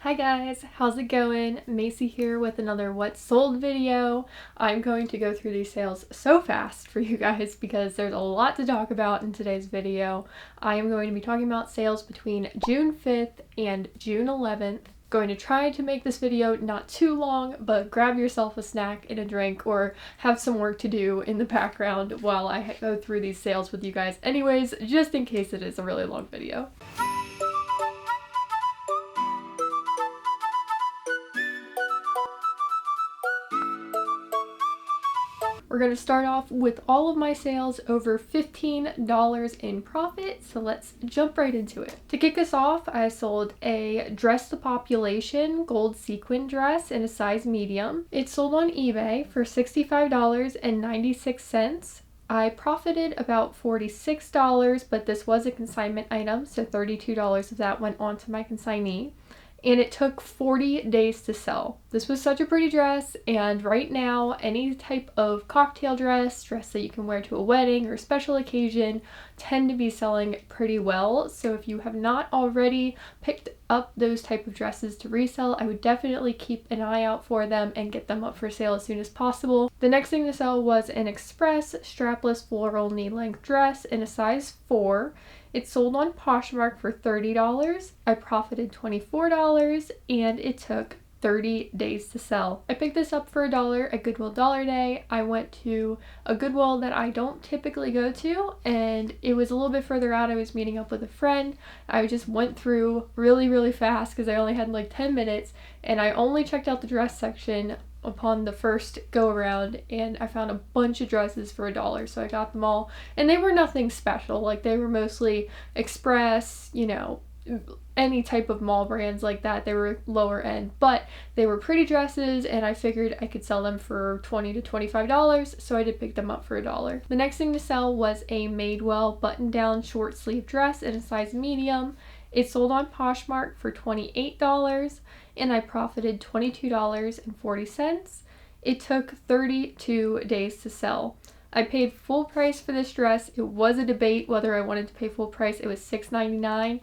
Hi guys, how's it going? Macy here with another What Sold video. I'm going to go through these sales so fast for you guys because there's a lot to talk about in today's video. I am going to be talking about sales between June 5th and June 11th. Going to try to make this video not too long, but grab yourself a snack and a drink or have some work to do in the background while I go through these sales with you guys anyways, just in case it is a really long video. We're going to start off with all of my sales over $15 in profit, so let's jump right into it. To kick us off, I sold a Dress the Population gold sequin dress in a size medium. It sold on eBay for $65.96. I profited about $46, but this was a consignment item, so $32 of that went on to my consignee. And it took 40 days to sell. This was such a pretty dress, and right now any type of cocktail dress that you can wear to a wedding or special occasion tend to be selling pretty well. So if you have not already picked up those type of dresses to resell, I would definitely keep an eye out for them and get them up for sale as soon as possible. The next thing to sell was an express strapless floral knee-length dress in a size 4. It sold on Poshmark for $30. I profited $24 and it took 30 days to sell. I picked this up for $1 at Goodwill Dollar Day. I went to a Goodwill that I don't typically go to, and it was a little bit further out. I was meeting up with a friend. I just went through really fast because I only had like 10 minutes, and I only checked out the dress section upon the first go around, and I found a bunch of dresses for $1, so I got them all, and they were nothing special. Like, they were mostly express, you know, any type of mall brands like that. They were lower end, but they were pretty dresses, and I figured I could sell them for $20 to $25, so I did pick them up for $1. The next thing to sell was a Madewell button-down short sleeve dress in a size medium. It sold on Poshmark for $28, and I profited $22.40. It took 32 days to sell. I paid full price for this dress. It was a debate whether I wanted to pay full price. It was $6.99.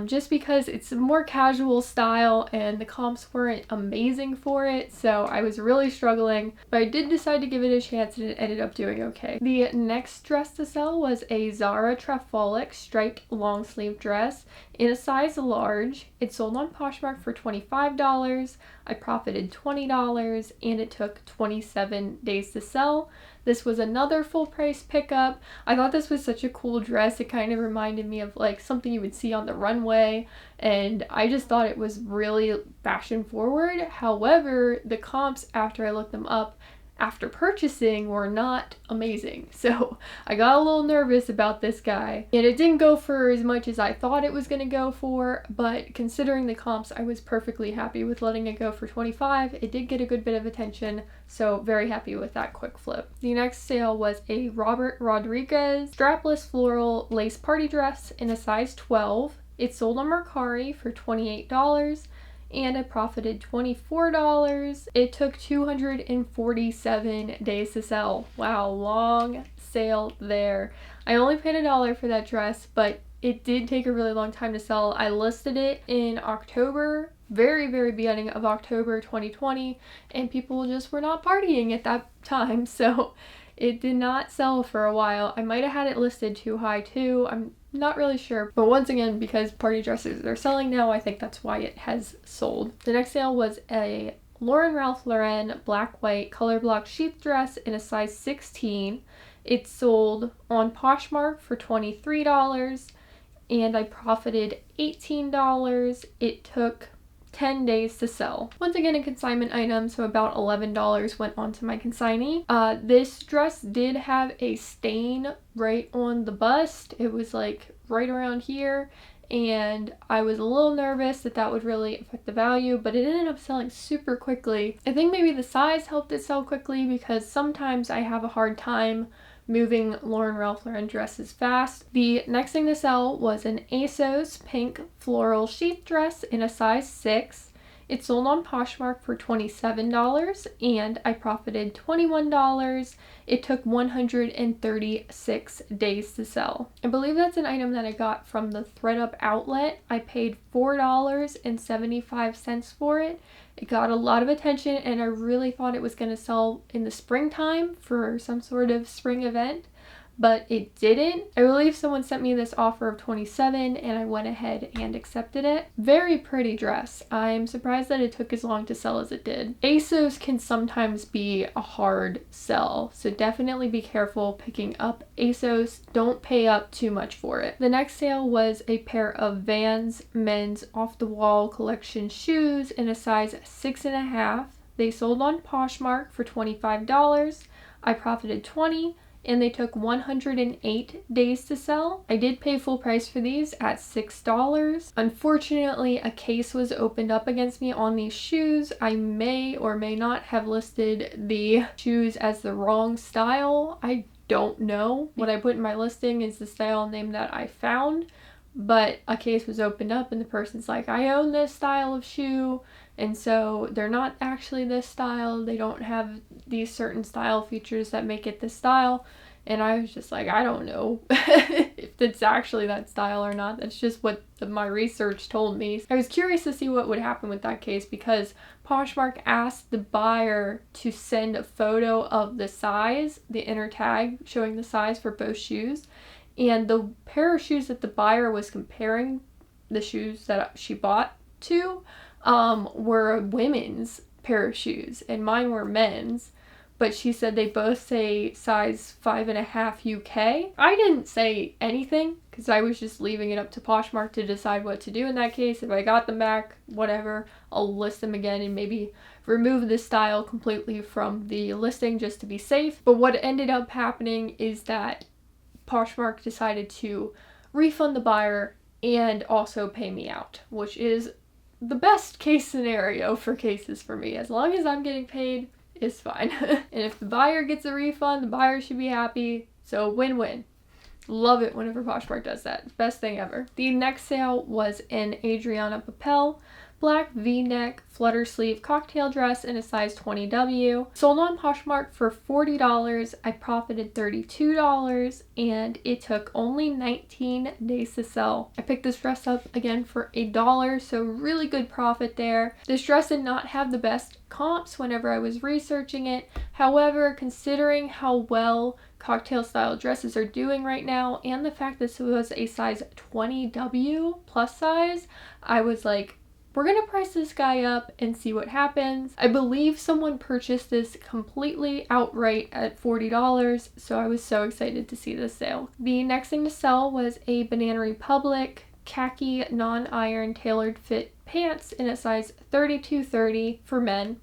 Just because it's a more casual style and the comps weren't amazing for it, so I was really struggling, but I did decide to give it a chance and it ended up doing okay. The next dress to sell was a Zara Trapholic striped long sleeve dress in a size large. It sold on Poshmark for $25. I profited $20 and it took 27 days to sell. This was another full price pickup. I thought this was such a cool dress. It kind of reminded me of like something you would see on the runway, and I just thought it was really fashion forward. However, the comps after I looked them up after purchasing were not amazing, so I got a little nervous about this guy, and it didn't go for as much as I thought it was going to go for, but considering the comps, I was perfectly happy with letting it go for $25. It did get a good bit of attention, so very happy with that quick flip. The next sale was a Robert Rodriguez strapless floral lace party dress in a size 12. It sold on Mercari for $28. And I profited $24. It took 247 days to sell. Wow, long sale there. I only paid $1 for that dress, but it did take a really long time to sell. I listed it in October, very beginning of October 2020, and people just were not partying at that time, so it did not sell for a while. I might have had it listed too high too. I'm not really sure, but once again, because party dresses are selling now, I think that's why it has sold. The next sale was a Ralph Lauren black-white color block sheath dress in a size 16. It sold on Poshmark for $23, and I profited $18. It took 10 days to sell. Once again, a consignment item, so about $11 went onto my consignee. This dress did have a stain right on the bust. It was like right around here, and I was a little nervous that that would really affect the value, but it ended up selling super quickly. I think maybe the size helped it sell quickly because sometimes I have a hard time moving Ralph Lauren dresses fast. The next thing to sell was an Asos pink floral sheath dress in a size 6. It sold on Poshmark for $27 and I profited $21. It took 136 days to sell. I believe that's an item that I got from the ThredUp outlet. I paid $4.75 for it. It got a lot of attention and I really thought it was going to sell in the springtime for some sort of spring event, but it didn't. I believe someone sent me this offer of $27 and I went ahead and accepted it. Very pretty dress. I'm surprised that it took as long to sell as it did. Asos can sometimes be a hard sell, so definitely be careful picking up Asos. Don't pay up too much for it. The next sale was a pair of Vans men's off the wall collection shoes in a size 6.5. They sold on Poshmark for $25. I profited $20. And they took 108 days to sell. I did pay full price for these at $6. Unfortunately, a case was opened up against me on these shoes. I may or may not have listed the shoes as the wrong style. I don't know. What I put in my listing is the style name that I found, but a case was opened up and the person's like, I own this style of shoe. And so they're not actually this style. They don't have these certain style features that make it this style. And I was just like, I don't know if it's actually that style or not. That's just what my research told me. I was curious to see what would happen with that case because Poshmark asked the buyer to send a photo of the size, the inner tag showing the size for both shoes. And the pair of shoes that the buyer was comparing the shoes that she bought to were a women's pair of shoes and mine were men's, but she said they both say size 5.5 UK. I didn't say anything because I was just leaving it up to Poshmark to decide what to do in that case. If I got them back, whatever, I'll list them again and maybe remove this style completely from the listing just to be safe. But what ended up happening is that Poshmark decided to refund the buyer and also pay me out, which is the best case scenario for cases for me. As long as I'm getting paid, it's fine. And if the buyer gets a refund, the buyer should be happy. So win-win. Love it whenever Poshmark does that. Best thing ever. The next sale was an Adriana Papel black v-neck flutter sleeve cocktail dress in a size 20W. Sold on Poshmark for $40. I profited $32 and it took only 19 days to sell. I picked this dress up again for $1, so really good profit there. This dress did not have the best comps whenever I was researching it. However, considering how well cocktail style dresses are doing right now and the fact this was a size 20W plus size, I was like, we're gonna price this guy up and see what happens. I believe someone purchased this completely outright at $40, so I was so excited to see this sale. The next thing to sell was a Banana Republic khaki non-iron tailored fit pants in a size 32-30 for men.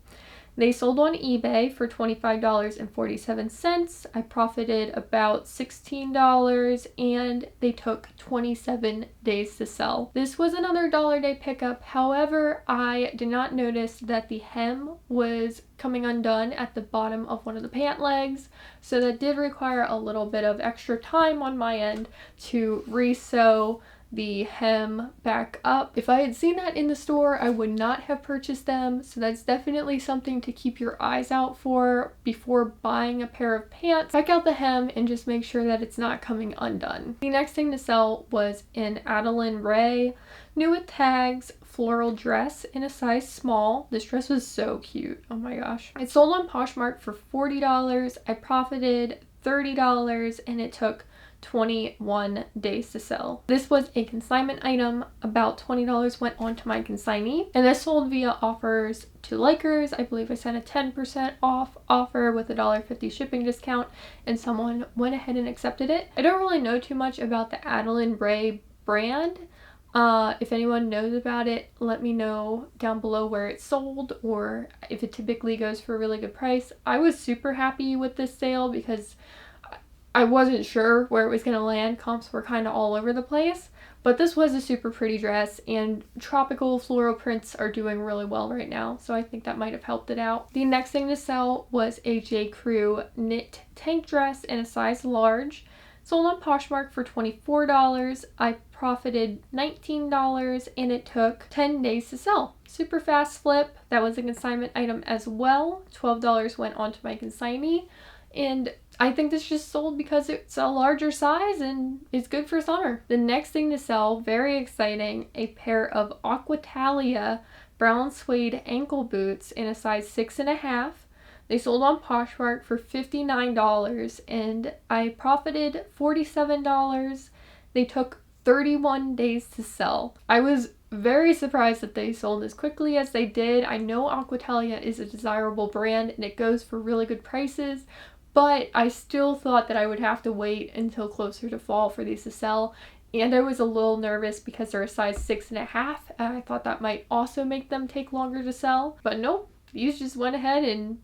They sold on eBay for $25.47. I profited about $16 and they took 27 days to sell. This was another dollar day pickup. However, I did not notice that the hem was coming undone at the bottom of one of the pant legs. So that did require a little bit of extra time on my end to re-sew the hem back up. If I had seen that in the store, I would not have purchased them, so that's definitely something to keep your eyes out for before buying a pair of pants. Check out the hem and just make sure that it's not coming undone. The next thing to sell was an Adeline Ray new with tags floral dress in a size small. This dress was so cute. Oh my gosh. It sold on Poshmark for $40. I profited $30 and it took 21 days to sell. This was a consignment item. About $20 went onto my consignee, and this sold via offers to likers. I believe I sent a 10% off offer with a $1.50 shipping discount, and someone went ahead and accepted it. I don't really know too much about the Adeline Ray brand. If anyone knows about it, let me know down below where it's sold or if it typically goes for a really good price. I was super happy with this sale because I wasn't sure where it was going to land. Comps were kind of all over the place, but this was a super pretty dress and tropical floral prints are doing really well right now, so I think that might have helped it out. The next thing to sell was a J. Crew knit tank dress in a size large. Sold on Poshmark for $24. I profited $19 and it took 10 days to sell. Super fast flip. That was a consignment item as well. $12 went onto my consignee. And I think this just sold because it's a larger size and it's good for summer. The next thing to sell, very exciting, a pair of Aquatalia brown suede ankle boots in a size 6.5. They sold on Poshmark for $59 and I profited $47. They took 31 days to sell. I was very surprised that they sold as quickly as they did. I know Aquatalia is a desirable brand and it goes for really good prices, but I still thought that I would have to wait until closer to fall for these to sell. And I was a little nervous because they're a size 6.5, and I thought that might also make them take longer to sell. But nope, these just went ahead and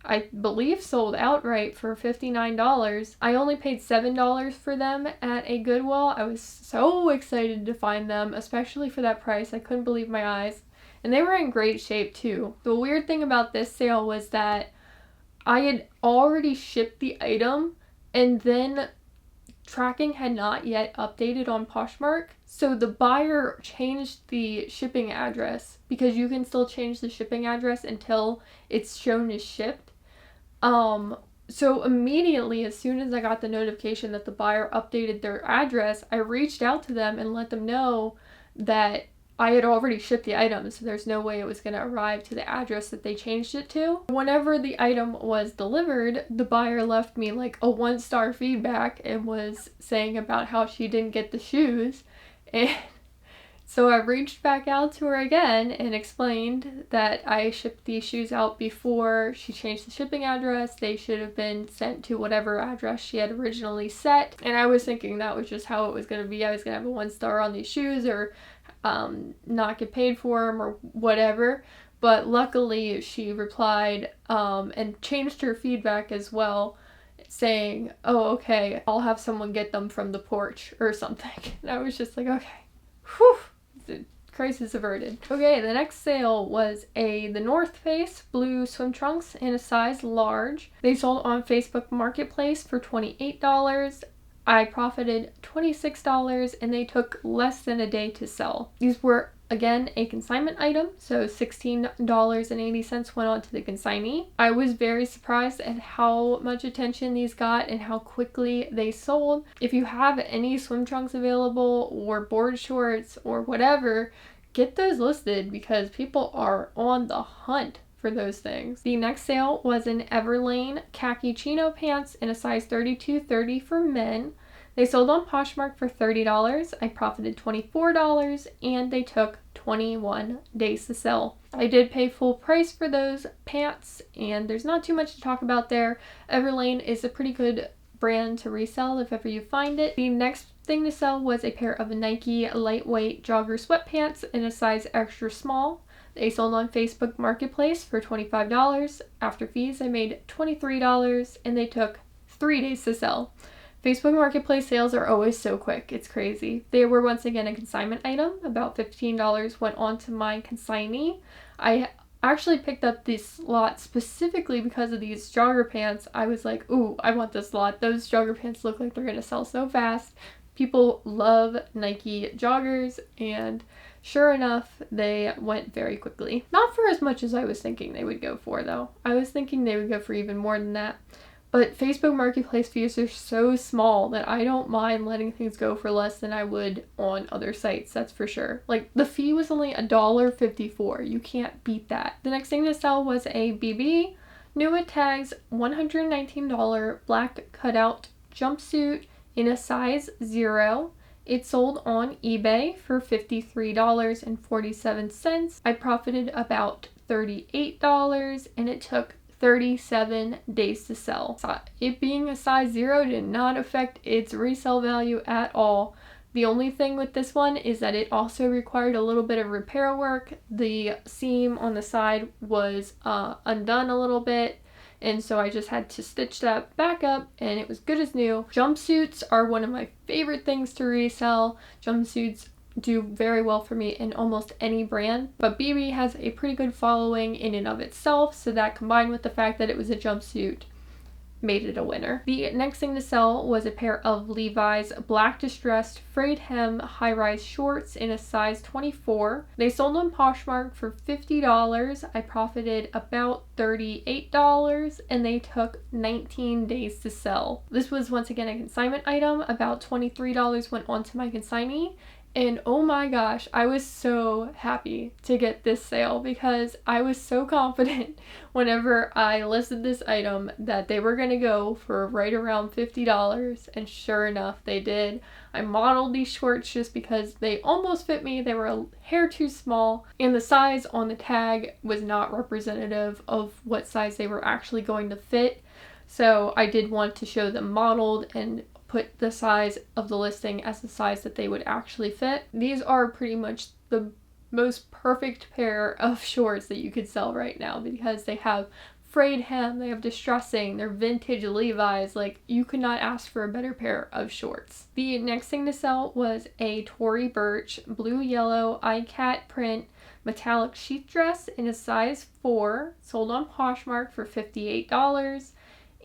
I believe sold outright for $59. I only paid $7 for them at a Goodwill. I was so excited to find them, especially for that price. I couldn't believe my eyes. And they were in great shape too. The weird thing about this sale was that I had already shipped the item and then tracking had not yet updated on Poshmark. So the buyer changed the shipping address because you can still change the shipping address until it's shown as shipped. So immediately, as soon as I got the notification that the buyer updated their address, I reached out to them and let them know that I had already shipped the item, so there's no way it was going to arrive to the address that they changed it to. Whenever the item was delivered, the buyer left me like a 1-star feedback and was saying about how she didn't get the shoes. And so I reached back out to her again and explained that I shipped these shoes out before she changed the shipping address. They should have been sent to whatever address she had originally set. And I was thinking that was just how it was going to be. I was going to have a 1-star on these shoes or not get paid for them or whatever. But luckily she replied and changed her feedback as well, saying, oh, okay, I'll have someone get them from the porch or something. And I was just like, okay, whew, the crisis averted. Okay, the next sale was the North Face blue swim trunks in a size large. They sold on Facebook Marketplace for $28. I profited $26 and they took less than a day to sell. These were, again, a consignment item, so $16.80 went on to the consignee. I was very surprised at how much attention these got and how quickly they sold. If you have any swim trunks available or board shorts or whatever, get those listed because people are on the hunt for those things. The next sale was an Everlane khaki chino pants in a size 32-30 for men. They sold on Poshmark for $30. I profited $24 and they took 21 days to sell. I did pay full price for those pants and there's not too much to talk about there. Everlane is a pretty good brand to resell if ever you find it. The next thing to sell was a pair of Nike lightweight jogger sweatpants in a size extra small. They sold on Facebook Marketplace for $25. After fees, I made $23 and they took 3 days to sell. Facebook Marketplace sales are always so quick. It's crazy. They were once again a consignment item. About $15 went on to my consignee. I actually picked up this lot specifically because of these jogger pants. I was like, ooh, I want this lot. Those jogger pants look like they're going to sell so fast. People love Nike joggers, and sure enough, they went very quickly. Not for as much as I was thinking they would go for, though. I was thinking they would go for even more than that. But Facebook Marketplace fees are so small that I don't mind letting things go for less than I would on other sites, that's for sure. Like, the fee was only $1.54. You can't beat that. The next thing to sell was a BB. New at tags, $119 black cutout jumpsuit in a size 0. It sold on eBay for $53.47. I profited about $38 and it took 37 days to sell. So it being a size 0 did not affect its resale value at all. The only thing with this one is that it also required a little bit of repair work. The seam on the side was undone a little bit, and so I just had to stitch that back up and it was good as new. Jumpsuits are one of my favorite things to resell. Jumpsuits do very well for me in almost any brand, but BB has a pretty good following in and of itself, so that combined with the fact that it was a jumpsuit made it a winner. The next thing to sell was a pair of Levi's black distressed frayed hem high-rise shorts in a size 24. They sold on Poshmark for $50. I profited about $38 and they took 19 days to sell. This was once again a consignment item. About $23 went onto my consignee. And oh my gosh, I was so happy to get this sale because I was so confident whenever I listed this item that they were going to go for right around $50, and sure enough, they did. I modeled these shorts just because they almost fit me. They were a hair too small, and the size on the tag was not representative of what size they were actually going to fit. So I did want to show them modeled and put the size of the listing as the size that they would actually fit. These are pretty much the most perfect pair of shorts that you could sell right now because they have frayed hem, they have distressing, they're vintage Levi's. Like, you could not ask for a better pair of shorts. The next thing to sell was a Tory Burch blue yellow Icat print metallic sheath dress in a size 4, sold on Poshmark for $58.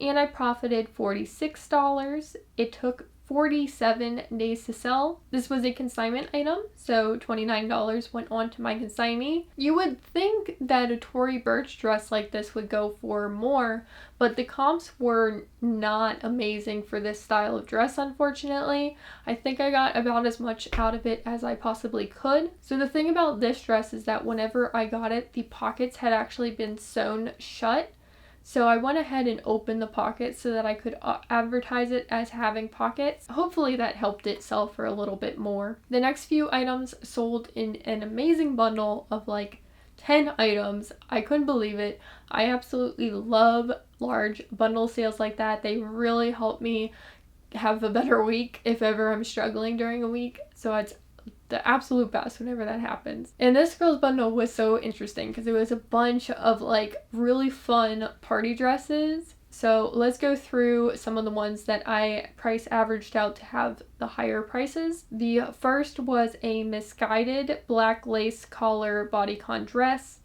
And I profited $46. It took 47 days to sell. This was a consignment item, so $29 went on to my consignee. You would think that a Tory Burch dress like this would go for more, but the comps were not amazing for this style of dress, unfortunately. I think I got about as much out of it as I possibly could. So the thing about this dress is that whenever I got it, the pockets had actually been sewn shut. So I went ahead and opened the pockets so that I could advertise it as having pockets. Hopefully that helped it sell for a little bit more. The next few items sold in an amazing bundle of like 10 items. I couldn't believe it. I absolutely love large bundle sales like that. They really help me have a better week if ever I'm struggling during a week. So it's the absolute best whenever that happens. And this girl's bundle was so interesting because it was a bunch of like really fun party dresses. So let's go through some of the ones that I price averaged out to have the higher prices. The first was a misguided black lace collar bodycon dress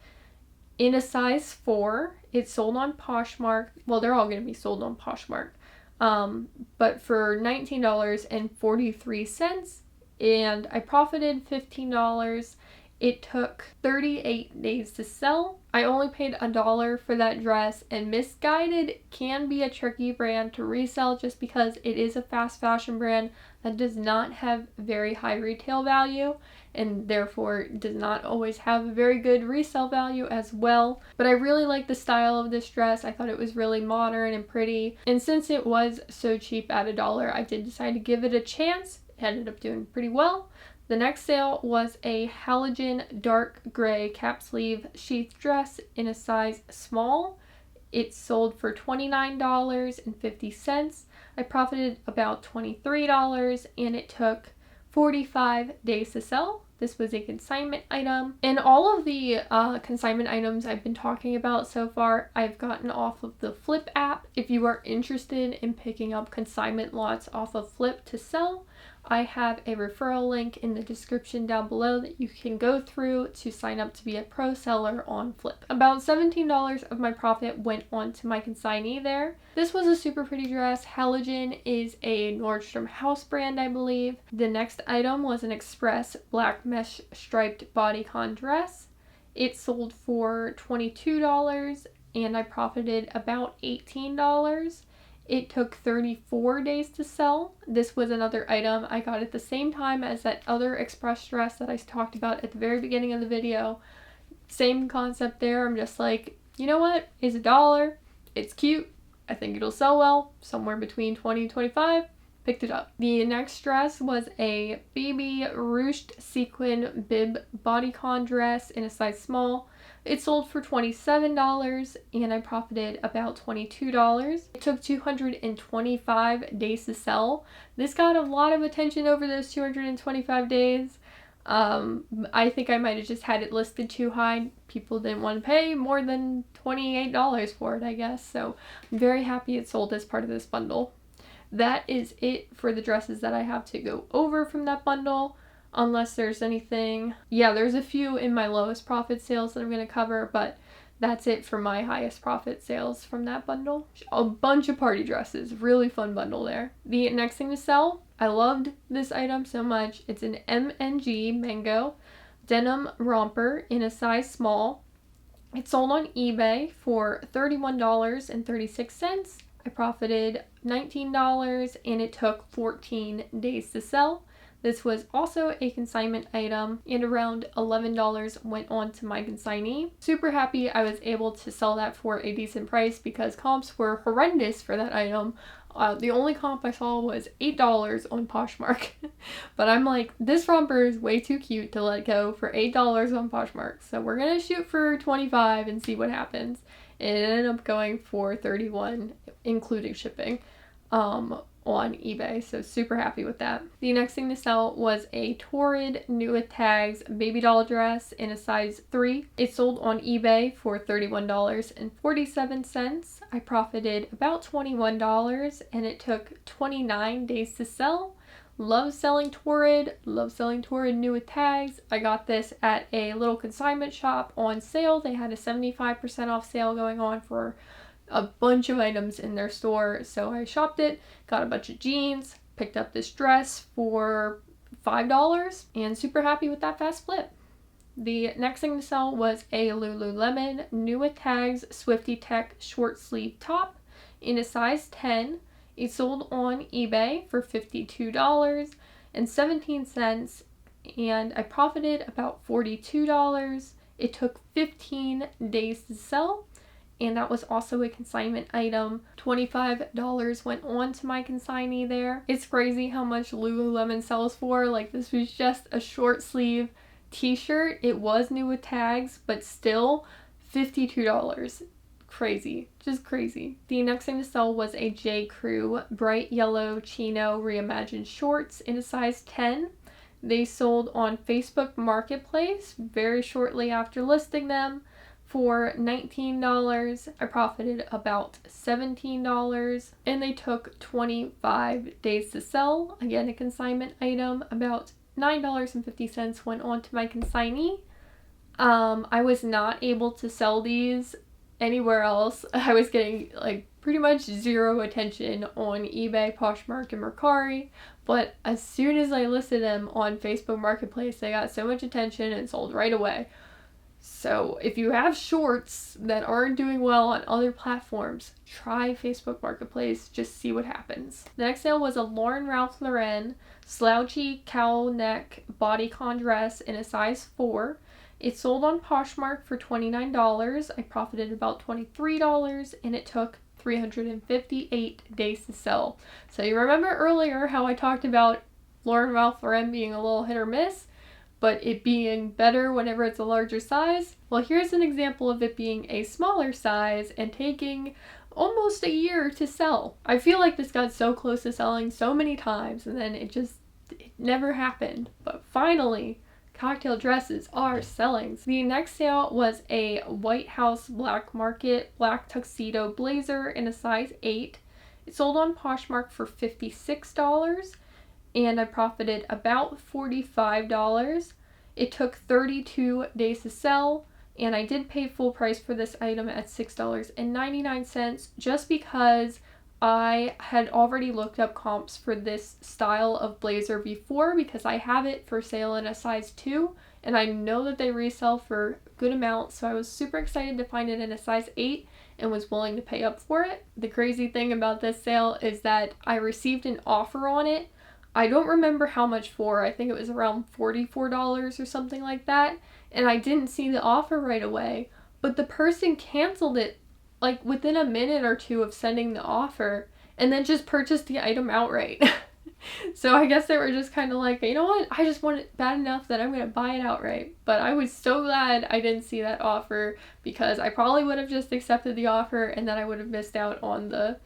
in a size 4. It's sold on Poshmark. Well, they're all going to be sold on Poshmark. But for $19.43. And I profited $15. It took 38 days to sell. I only paid $1 for that dress, and Misguided can be a tricky brand to resell just because it is a fast fashion brand that does not have very high retail value and therefore does not always have a very good resale value as well. But I really like the style of this dress. I thought it was really modern and pretty, and since it was so cheap at $1, I did decide to give it a chance. It ended up doing pretty well. The next sale was a Halogen dark gray cap sleeve sheath dress in a size small. It sold for $29.50. I profited about $23 and it took 45 days to sell. This was a consignment item. And all of the consignment items I've been talking about so far, I've gotten off of the FLYP app. If you are interested in picking up consignment lots off of FLYP to sell, I have a referral link in the description down below that you can go through to sign up to be a pro seller on FLYP. About $17 of my profit went on to my consignee there. This was a super pretty dress. Halogen is a Nordstrom house brand, I believe. The next item was an express black mesh striped bodycon dress. It sold for $22 and I profited about $18. It took 34 days to sell. This was another item I got at the same time as that other express dress that I talked about at the very beginning of the video. Same concept there. I'm just like, you know what? It's $1. It's cute. I think it'll sell well. Somewhere between 20 and 25. Picked it up. The next dress was a baby ruched sequin bib bodycon dress in a size small. It sold for $27 and I profited about $22. It took 225 days to sell. This got a lot of attention over those 225 days. I think I might have just had it listed too high. People didn't want to pay more than $28 for it, I guess. So I'm very happy it sold as part of this bundle. That is it for the dresses that I have to go over from that bundle. Unless there's anything. Yeah, there's a few in my lowest profit sales that I'm going to cover, but that's it for my highest profit sales from that bundle. A bunch of party dresses, really fun bundle there. The next thing to sell, I loved this item so much. It's an MNG Mango Denim Romper in a size small. It sold on eBay for $31.36. I profited $19 and it took 14 days to sell. This was also a consignment item and around $11 went on to my consignee. Super happy I was able to sell that for a decent price because comps were horrendous for that item. The only comp I saw was $8 on Poshmark. But I'm like, this romper is way too cute to let go for $8 on Poshmark. So we're going to shoot for 25 and see what happens. It ended up going for 31, including shipping, on eBay. So super happy with that. The next thing to sell was a Tory new with tags baby doll dress in a size 3. It sold on eBay for $31.47. I profited about $21 and it took 29 days to sell. Love selling Tory new with tags. I got this at a little consignment shop on sale. They had a 75% off sale going on for a bunch of items in their store, so I shopped it, got a bunch of jeans, picked up this dress for $5, and super happy with that fast flip. The next thing to sell was a Lululemon new with tags Swifty Tech short sleeve top in a size 10. It sold on eBay for $52.17 and I profited about $42. It took 15 days to sell. And that was also a consignment item. $25 went on to my consignee there. It's crazy how much Lululemon sells for. Like, this was just a short sleeve t-shirt. It was new with tags, but still $52. Crazy. Just crazy. The next thing to sell was a J. Crew bright yellow chino reimagined shorts in a size 10. They sold on Facebook Marketplace very shortly after listing them for $19. I profited about $17 and they took 25 days to sell. Again, a consignment item. About $9.50 went on to my consignee. I was not able to sell these anywhere else. I was getting like pretty much zero attention on eBay, Poshmark, and Mercari, but as soon as I listed them on Facebook Marketplace, they got so much attention and sold right away. So if you have shorts that aren't doing well on other platforms, try Facebook Marketplace, just see what happens. The next sale was a Lauren Ralph Lauren slouchy cowl neck bodycon dress in a size 4. It sold on Poshmark for $29. I profited about $23 and it took 358 days to sell. So you remember earlier how I talked about Lauren Ralph Lauren being a little hit or miss, but it being better whenever it's a larger size? Well, here's an example of it being a smaller size and taking almost a year to sell. I feel like this got so close to selling so many times and then it never happened. But finally, cocktail dresses are selling. The next sale was a White House Black Market black tuxedo blazer in a size 8. It sold on Poshmark for $56. And I profited about $45. It took 32 days to sell, and I did pay full price for this item at $6.99 just because I had already looked up comps for this style of blazer before because I have it for sale in a size 2, and I know that they resell for good amounts, so I was super excited to find it in a size 8 and was willing to pay up for it. The crazy thing about this sale is that I received an offer on it. I don't remember how much for. I think it was around $44 or something like that. And I didn't see the offer right away. But the person canceled it like within a minute or two of sending the offer and then just purchased the item outright. So I guess they were just kind of like, you know what? I just want it bad enough that I'm going to buy it outright. But I was so glad I didn't see that offer because I probably would have just accepted the offer and then I would have missed out on the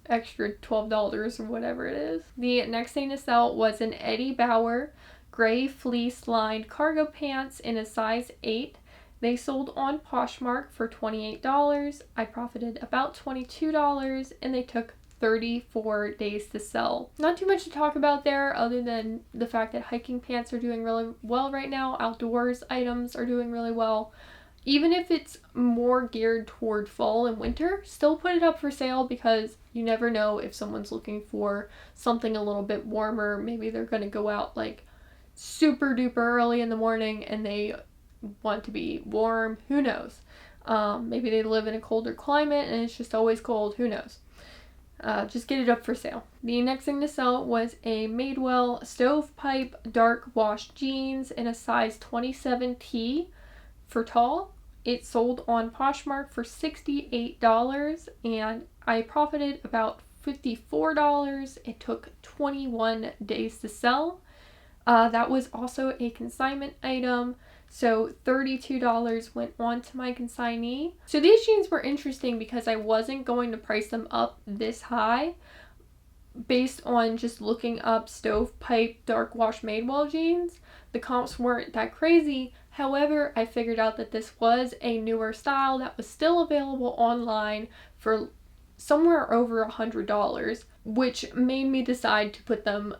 extra $12 or whatever it is. The next thing to sell was an Eddie Bauer gray fleece lined cargo pants in a size 8. They sold on Poshmark for $28. I profited about $22 and they took 34 days to sell. Not too much to talk about there other than the fact that hiking pants are doing really well right now. Outdoors items are doing really well. even if it's more geared toward fall and winter, still put it up for sale because you never know if someone's looking for something a little bit warmer. Maybe they're going to go out like super duper early in the morning and they want to be warm. Who knows? Maybe they live in a colder climate and it's just always cold. Who knows? Just get it up for sale. The next thing to sell was a Madewell stovepipe dark wash jeans in a size 27T for tall. It sold on Poshmark for $68 and I profited about $54. It took 21 days to sell. That was also a consignment item. So $32 went on to my consignee. So these jeans were interesting because I wasn't going to price them up this high based on just looking up stovepipe dark wash Madewell jeans. The comps weren't that crazy. However, I figured out that this was a newer style that was still available online for somewhere over $100, which made me decide to put them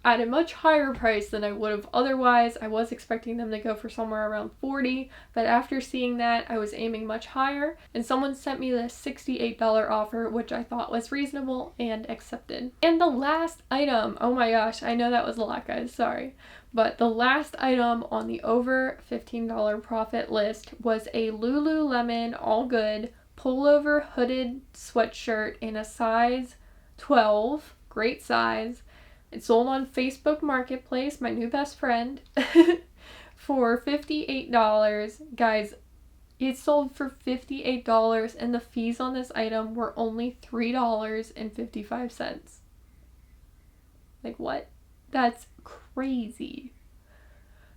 at a much higher price than I would have otherwise. I was expecting them to go for somewhere around $40, but after seeing that, I was aiming much higher, and someone sent me the $68 offer, which I thought was reasonable and accepted. And the last item, oh my gosh, I know that was a lot, guys, sorry, but the last item on the over $15 profit list was a Lululemon All Good pullover hooded sweatshirt in a size 12, great size. It sold on Facebook Marketplace, my new best friend, for $58. Guys, it sold for $58 and the fees on this item were only $3.55. Like, what? That's crazy.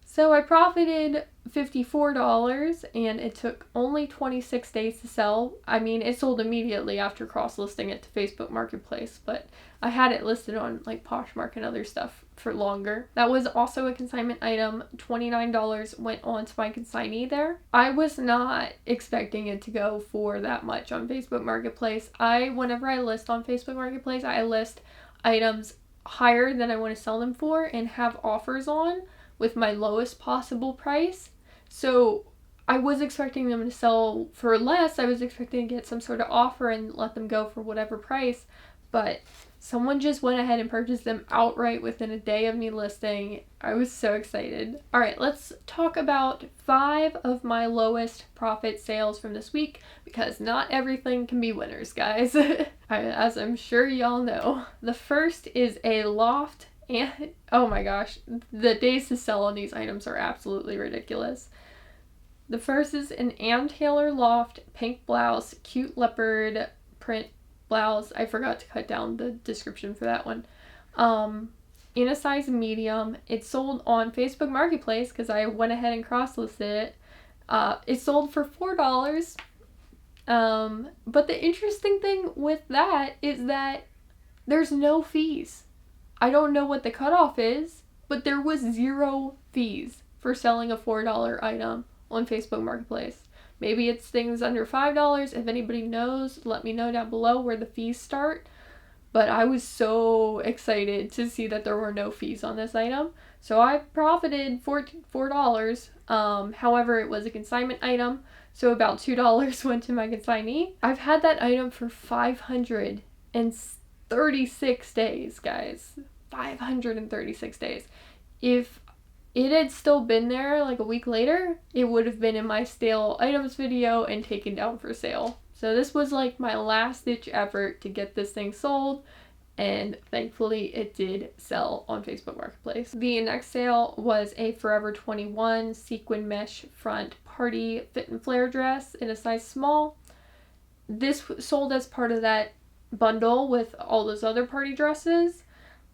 So I profited $54 and it took only 26 days to sell. I mean, it sold immediately after cross-listing it to Facebook Marketplace, but I had it listed on like Poshmark and other stuff for longer. That was also a consignment item. $29 went on to my consignee there. I was not expecting it to go for that much on Facebook Marketplace. Whenever I list on Facebook Marketplace, I list items higher than I want to sell them for and have offers on with my lowest possible price. So I was expecting them to sell for less. I was expecting to get some sort of offer and let them go for whatever price, but someone just went ahead and purchased them outright within a day of me listing. I was so excited. All right, let's talk about 5 of my lowest profit sales from this week because not everything can be winners, guys. As I'm sure y'all know. The first is a loft. And oh my gosh, the days to sell on these items are absolutely ridiculous. The first is an Ann Taylor Loft pink blouse, cute leopard print blouse. I forgot to cut down the description for that one. In a size medium. It sold on Facebook Marketplace because I went ahead and cross-listed it. It sold for $4. But the interesting thing with that is that there's no fees. I don't know what the cutoff is, but there was 0 fees for selling a $4 item on Facebook Marketplace. Maybe it's things under $5. If anybody knows, let me know down below where the fees start. But I was so excited to see that there were no fees on this item. So I profited $4. However, it was a consignment item, so about $2 went to my consignee. I've had that item for 536 days, guys. 536 days. If it had still been there like a week later, it would have been in my stale items video and taken down for sale. So this was like my last ditch effort to get this thing sold, and thankfully it did sell on Facebook Marketplace. The next sale was a Forever 21 sequin mesh front party fit and flare dress in a size small. This sold as part of that bundle with all those other party dresses.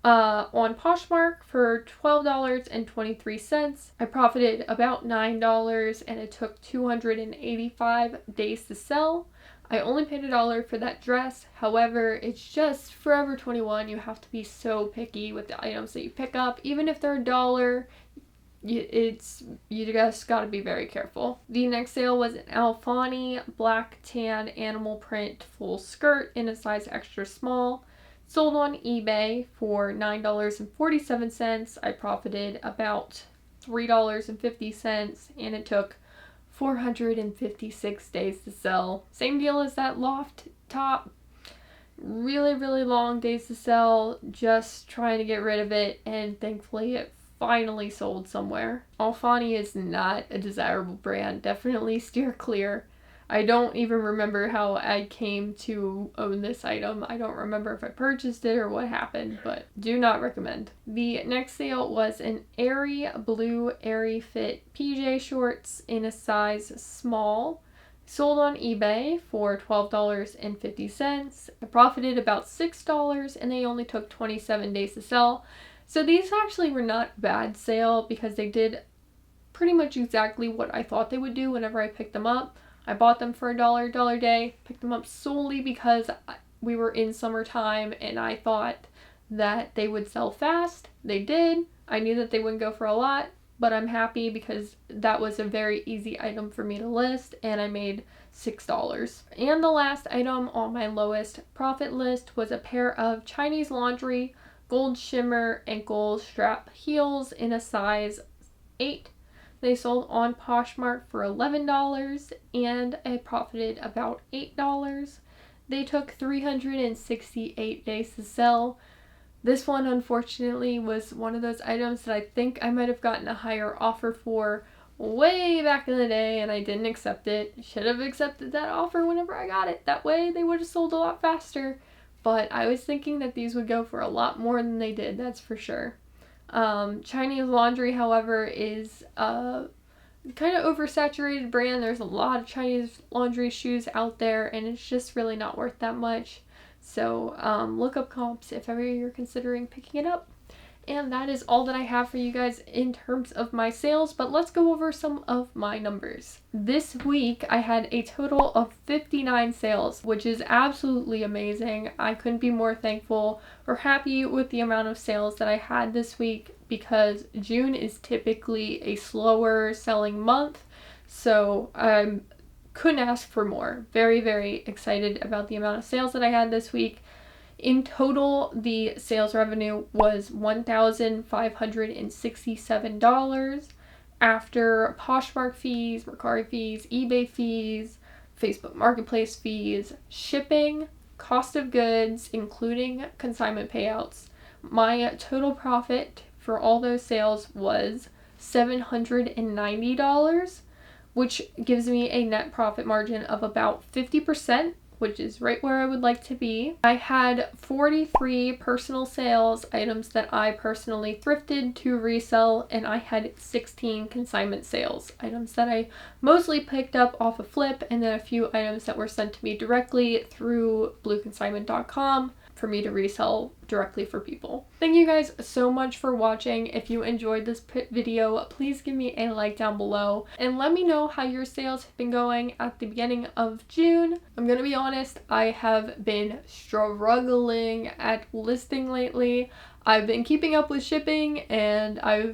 On Poshmark for $12.23. I profited about $9 and it took 285 days to sell. I only paid $1 for that dress. However, it's just Forever 21. You have to be so picky with the items that you pick up. Even if they're $1, you just gotta be very careful. The next sale was an Alfani black tan animal print full skirt in a size extra small. Sold on eBay for $9.47. I profited about $3.50 and it took 456 days to sell. Same deal as that loft top. Really, really long days to sell, just trying to get rid of it, and thankfully it finally sold somewhere. Alfani is not a desirable brand. Definitely steer clear. I don't even remember how I came to own this item. I don't remember if I purchased it or what happened, but do not recommend. The next sale was an airy blue airy fit PJ shorts in a size small. Sold on eBay for $12.50. I profited about $6 and they only took 27 days to sell. So these actually were not a bad sale because they did pretty much exactly what I thought they would do whenever I picked them up. I bought them for $1 day, picked them up solely because we were in summertime and I thought that they would sell fast. They did. I knew that they wouldn't go for a lot, but I'm happy because that was a very easy item for me to list and I made $6. And the last item on my lowest profit list was a pair of Chinese laundry gold shimmer ankle strap heels in a size 8. They sold on Poshmark for $11 and I profited about $8. They took 368 days to sell. This one, unfortunately, was one of those items that I think I might have gotten a higher offer for way back in the day and I didn't accept it. Should have accepted that offer whenever I got it. That way they would have sold a lot faster. But I was thinking that these would go for a lot more than they did, that's for sure. Chinese laundry, however, is a kind of oversaturated brand. There's a lot of Chinese laundry shoes out there and it's just really not worth that much. So look up comps if ever you're considering picking it up. And that is all that I have for you guys in terms of my sales, but let's go over some of my numbers. This week I had a total of 59 sales, which is absolutely amazing. I couldn't be more thankful or happy with the amount of sales that I had this week because June is typically a slower selling month, so I couldn't ask for more. Very, very excited about the amount of sales that I had this week. In total, the sales revenue was $1,567 after Poshmark fees, Mercari fees, eBay fees, Facebook Marketplace fees, shipping, cost of goods, including consignment payouts. My total profit for all those sales was $790, which gives me a net profit margin of about 50%, which is right where I would like to be. I had 43 personal sales items that I personally thrifted to resell, and I had 16 consignment sales items that I mostly picked up off of FLYP, and then a few items that were sent to me directly through blueconsignment.com for me to resell directly for people. Thank you guys so much for watching. If you enjoyed this video, please give me a like down below and let me know how your sales have been going at the beginning of June. I'm gonna be honest, I have been struggling at listing lately. I've been keeping up with shipping and I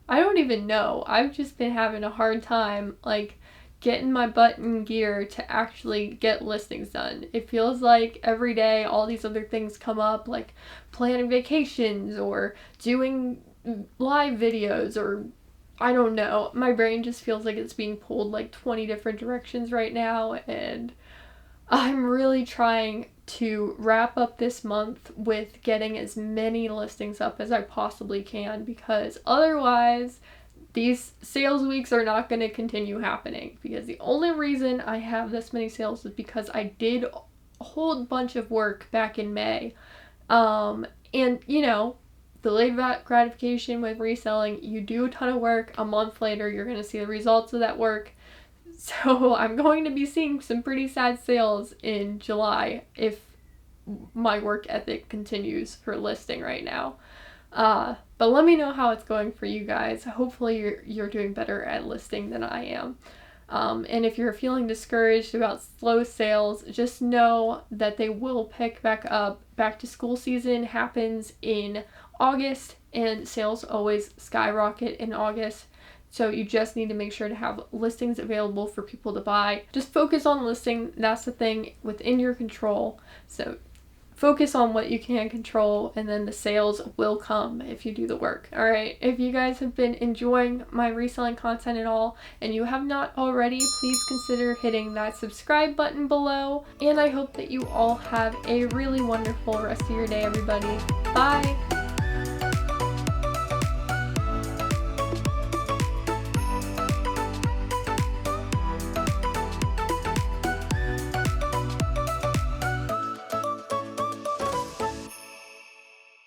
don't even know, I've just been having a hard time getting my butt in gear to actually get listings done. It feels like every day all these other things come up, like planning vacations or doing live videos, or I don't know. My brain just feels like it's being pulled like 20 different directions right now, and I'm really trying to wrap up this month with getting as many listings up as I possibly can, because otherwise these sales weeks are not going to continue happening, because the only reason I have this many sales is because I did a whole bunch of work back in May. And you know, delayed gratification with reselling, you do a ton of work, a month later you're going to see the results of that work. So I'm going to be seeing some pretty sad sales in July if my work ethic continues for listing right now. But let me know how it's going for you guys. Hopefully you're doing better at listing than I am. And if you're feeling discouraged about slow sales, just know that they will pick back up. Back to school season happens in August and sales always skyrocket in August. So you just need to make sure to have listings available for people to buy. Just focus on listing. That's the thing within your control. So focus on what you can control, and then the sales will come if you do the work. All right, if you guys have been enjoying my reselling content at all and you have not already, please consider hitting that subscribe button below, and I hope that you all have a really wonderful rest of your day, everybody. Bye.